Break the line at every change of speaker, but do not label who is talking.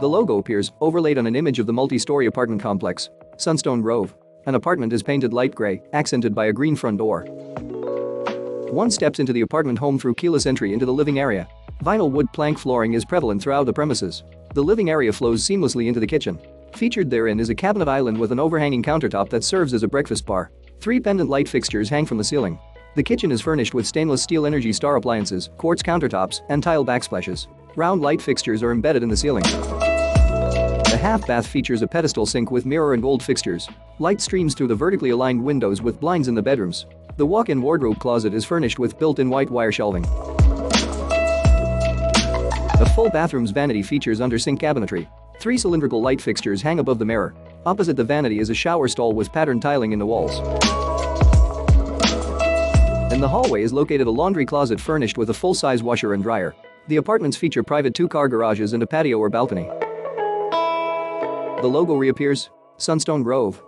The logo appears overlaid on an image of the multi-story apartment complex, Sunstone Grove. An apartment is painted light gray, accented by a green front door. One steps into the apartment home through keyless entry into the living area. Vinyl wood plank flooring is prevalent throughout the premises. The living area flows seamlessly into the kitchen. Featured therein is a cabinet island with an overhanging countertop that serves as a breakfast bar. 3 pendant light fixtures hang from the ceiling. The kitchen is furnished with stainless steel Energy Star appliances, quartz countertops, and tile backsplashes. Round light fixtures are embedded in the ceiling. The half bath features a pedestal sink with mirror and gold fixtures. Light streams through the vertically aligned windows with blinds in the bedrooms. The walk-in wardrobe closet is furnished with built-in white wire shelving. The full bathroom's vanity features under-sink cabinetry. 3 cylindrical light fixtures hang above the mirror. Opposite the vanity is a shower stall with patterned tiling in the walls. In the hallway is located a laundry closet furnished with a full-size washer and dryer. The apartments feature private 2-car garages and a patio or balcony. The logo reappears, Sunstone Grove.